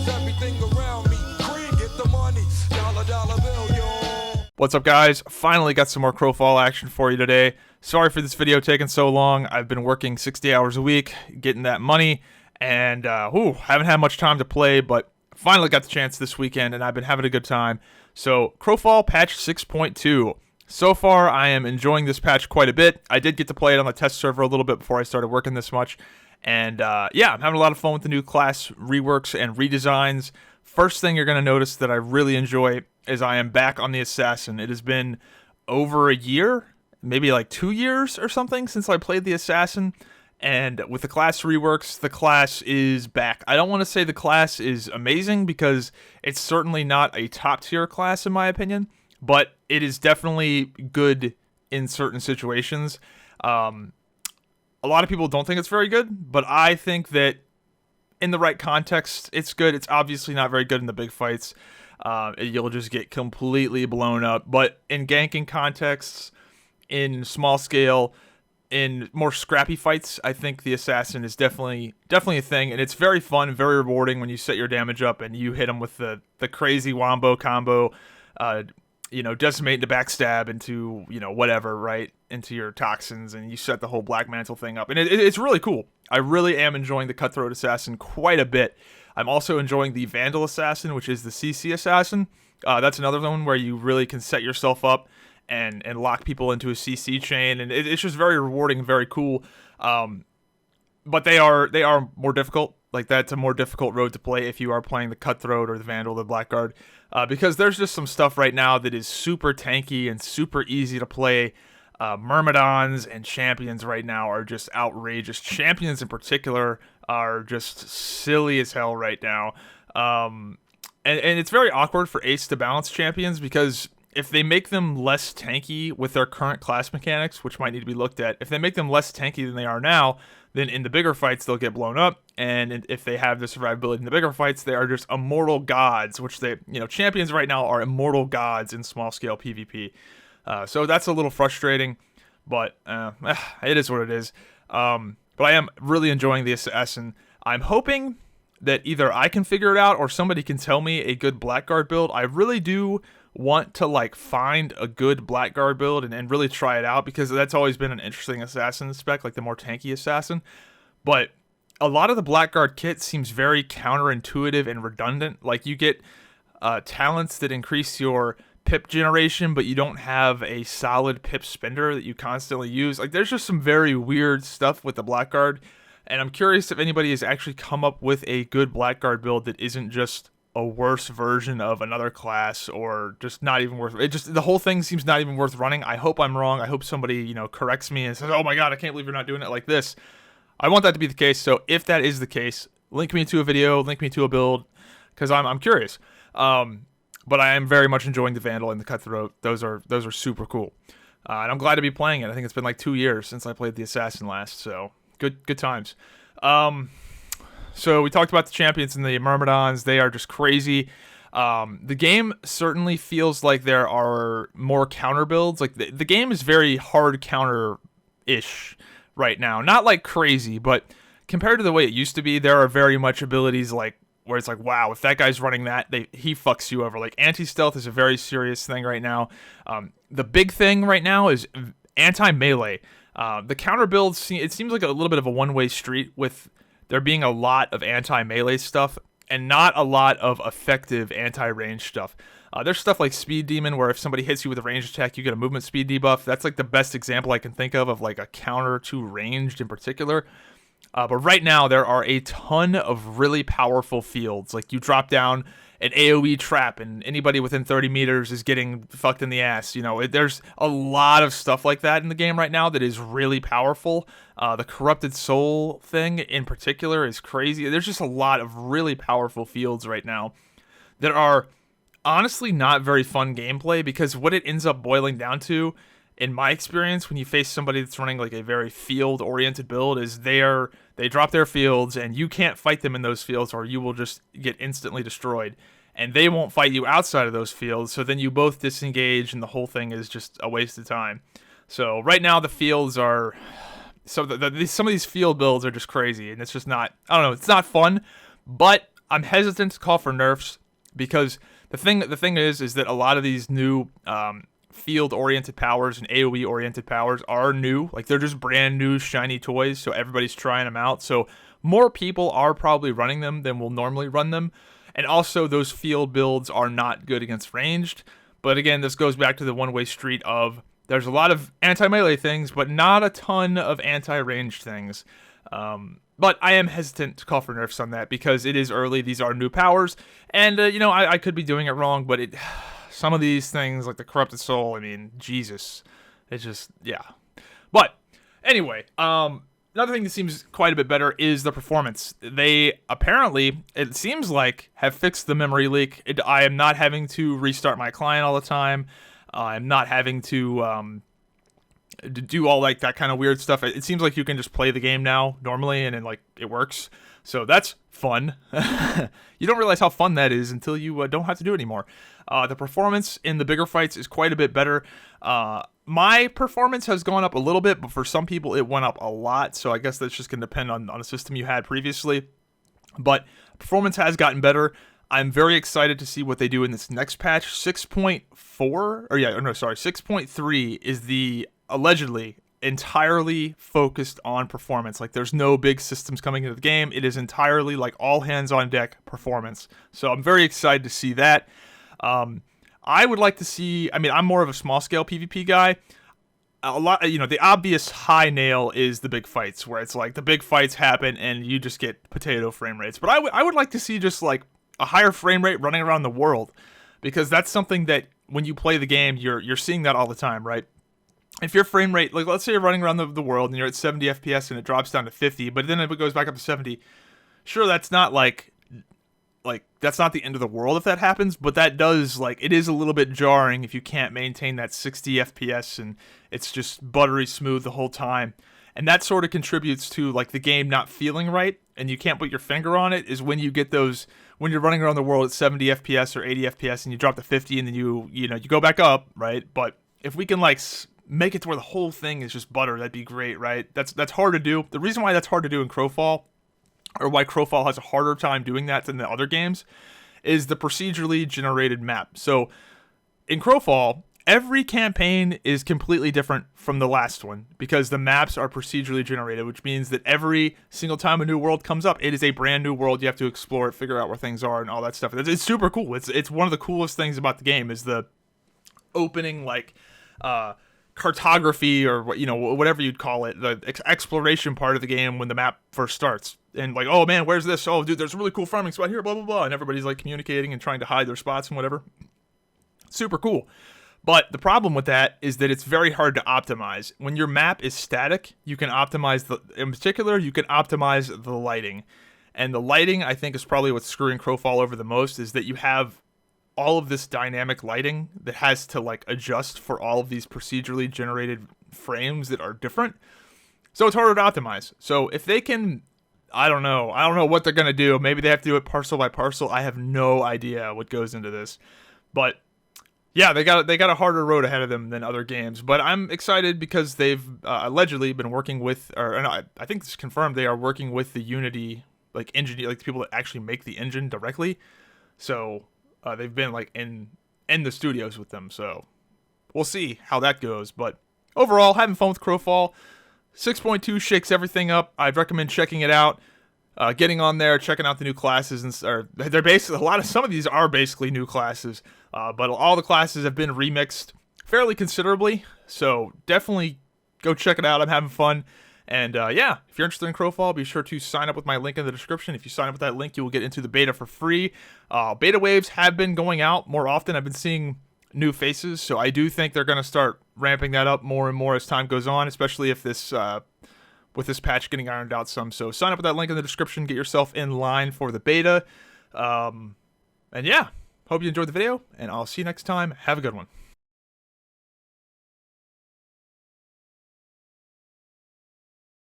everything around me. Green, get the money, dollar bill, yo. What's up, guys? Finally got some more Crowfall action for you today. Sorry for this video taking so long. I've been working 60 hours a week, getting that money, and haven't had much time to play, but finally got the chance this weekend, and I've been having a good time. So, Crowfall Patch 6.2. So far, I am enjoying this patch quite a bit. I did get to play it on the test server a little bit before I started working this much. And yeah, I'm having a lot of fun with the new class reworks and redesigns. First thing you're going to notice that I really enjoy is I am back on the Assassin. It has been over a year, maybe like 2 years or something since I played the Assassin. And with the class reworks, the class is back. I don't want to say the class is amazing because it's certainly not a top tier class in my opinion, but it is definitely good in certain situations. A lot of people don't think it's very good, but I think that in the right context, it's good. It's obviously not very good in the big fights. You'll just get completely blown up. But in ganking contexts, in small scale, in more scrappy fights, I think the Assassin is definitely a thing, and it's very fun, very rewarding when you set your damage up and you hit them with the crazy wombo combo, decimate into backstab into, whatever, right, into your toxins, and you set the whole Black Mantle thing up, and it's really cool. I really am enjoying the Cutthroat Assassin quite a bit. I'm also enjoying the Vandal Assassin, which is the CC Assassin. That's another one where you really can set yourself up and lock people into a CC chain, and it's just very rewarding and very cool. But they are more difficult. Like, that's a more difficult road to play if you are playing the Cutthroat or the Vandal or the Blackguard, because there's just some stuff right now that is super tanky and super easy to play. Myrmidons and champions right now are just outrageous. Champions in particular are just silly as hell right now. And it's very awkward for Ace to balance champions, because if they make them less tanky with their current class mechanics, which might need to be looked at, if they make them less tanky than they are now, then in the bigger fights they'll get blown up, and if they have the survivability in the bigger fights, they are just immortal gods, which champions right now are immortal gods in small scale PvP. So that's a little frustrating, but it is what it is. But I am really enjoying the Assassin. I'm hoping that either I can figure it out or somebody can tell me a good Blackguard build. I really do want to find a good Blackguard build and really try it out, because that's always been an interesting Assassin spec, like the more tanky Assassin. But a lot of the Blackguard kit seems very counterintuitive and redundant. Like, you get talents that increase your pip generation, but you don't have a solid pip spender that you constantly use. Like, there's just some very weird stuff with the Blackguard, and I'm curious if anybody has actually come up with a good Blackguard build that isn't just a worse version of another class, or just not even worth it. Just the whole thing seems not even worth running. I hope I'm wrong. I hope somebody corrects me and says, "Oh my god, I can't believe you're not doing it like this." I want that to be the case. So if that is the case, link me to a video, link me to a build, because I'm curious. But I am very much enjoying the Vandal and the Cutthroat. Those are super cool, and I'm glad to be playing it. I think it's been like 2 years since I played the Assassin last, so good times. So we talked about the champions and the Myrmidons. They are just crazy. The game certainly feels like there are more counter builds. Like, the game is very hard counter-ish right now. Not like crazy, but compared to the way it used to be, there are very much abilities like where it's like, wow, if that guy's running that, he fucks you over. Like, anti-stealth is a very serious thing right now. The big thing right now is anti-melee. The counter builds, it seems like a little bit of a one-way street, with there being a lot of anti-melee stuff and not a lot of effective anti-range stuff. There's stuff like Speed Demon, where if somebody hits you with a ranged attack, you get a movement speed debuff. That's like the best example I can think of like a counter to ranged in particular. But right now, there are a ton of really powerful fields. Like, you drop down an AoE trap, and anybody within 30 meters is getting fucked in the ass. There's a lot of stuff like that in the game right now that is really powerful. The Corrupted Soul thing in particular is crazy. There's just a lot of really powerful fields right now that are honestly not very fun gameplay, because what it ends up boiling down to, in my experience, when you face somebody that's running like a very field-oriented build, is they drop their fields, and you can't fight them in those fields, or you will just get instantly destroyed. And they won't fight you outside of those fields, so then you both disengage, and the whole thing is just a waste of time. So right now, the fields are... So some of these field builds are just crazy, and it's just not... I don't know, it's not fun, but I'm hesitant to call for nerfs because the thing is that a lot of these new field-oriented powers and AoE-oriented powers are new. Like, they're just brand new, shiny toys, so everybody's trying them out. So more people are probably running them than will normally run them. And also, those field builds are not good against ranged. But again, this goes back to the one-way street of there's a lot of anti-melee things, but not a ton of anti-ranged things. But I am hesitant to call for nerfs on that because it is early. These are new powers. And, I could be doing it wrong, but some of these things, like the Corrupted Soul, I mean, Jesus. It's just, yeah. But, anyway, another thing that seems quite a bit better is the performance. They apparently, it seems like, have fixed the memory leak. I am not having to restart my client all the time. I'm not having to do all like that kind of weird stuff. It seems like you can just play the game now normally, and then like it works. So that's fun. You don't realize how fun that is until you don't have to do it anymore. The performance in the bigger fights is quite a bit better. My performance has gone up a little bit, but for some people it went up a lot. So I guess that's just going to depend on a system you had previously. But performance has gotten better. I'm very excited to see what they do in this next patch. 6.3 is the allegedly entirely focused on performance. Like, there's no big systems coming into the game. It is entirely like all hands on deck performance. So I'm very excited to see that. I would like to see, I'm more of a small scale PvP guy. A lot, the obvious high nail is the big fights, where it's like the big fights happen and you just get potato frame rates. But I would like to see just like a higher frame rate running around the world, because that's something that when you play the game, you're seeing that all the time, right? If your frame rate, like let's say you're running around the world and you're at 70 FPS and it drops down to 50, but then it goes back up to 70, sure, that's not like that's not the end of the world if that happens, but that does, like, it is a little bit jarring if you can't maintain that 60 FPS and it's just buttery smooth the whole time. And that sort of contributes to like the game not feeling right, and you can't put your finger on it, is when you get those, when you're running around the world at 70 FPS or 80 FPS and you drop to 50 and then you go back up, right? But if we can like make it to where the whole thing is just butter, that'd be great, right? That's hard to do. The reason why that's hard to do in Crowfall, or why Crowfall has a harder time doing that than the other games, is the procedurally generated map. So in Crowfall, every campaign is completely different from the last one because the maps are procedurally generated, which means that every single time a new world comes up, it is a brand new world. You have to explore it, figure out where things are, and all that stuff. It's super cool. It's one of the coolest things about the game is the opening, like, cartography, or whatever you'd call it, the exploration part of the game when the map first starts. And like, oh man, where's this? Oh dude, there's a really cool farming spot here, blah blah blah, and everybody's like communicating and trying to hide their spots and whatever. Super cool. But the problem with that is that it's very hard to optimize. When your map is static, you can optimize in particular, you can optimize the lighting. And the lighting, I think, is probably what's screwing Crowfall over the most, is that you have all of this dynamic lighting that has to like adjust for all of these procedurally generated frames that are different. So it's harder to optimize. So if they can, I don't know what they're going to do. Maybe they have to do it parcel by parcel. I have no idea what goes into this. But yeah, they got a harder road ahead of them than other games. But I'm excited because they've allegedly been working with, I think it's confirmed, they are working with the Unity like engine, like the people that actually make the engine directly. So they've been like in the studios with them, so we'll see how that goes. But overall, having fun with Crowfall. 6.2 shakes everything up. I'd recommend checking it out, getting on there, checking out the new classes, and they're basically some of these are basically new classes, but all the classes have been remixed fairly considerably. So definitely go check it out. I'm having fun. And yeah, if you're interested in Crowfall, be sure to sign up with my link in the description. If you sign up with that link, you will get into the beta for free. Beta waves have been going out more often. I've been seeing new faces, so I do think they're going to start ramping that up more and more as time goes on, especially if this with this patch getting ironed out some. So sign up with that link in the description. Get yourself in line for the beta. And yeah, hope you enjoyed the video, and I'll see you next time. Have a good one.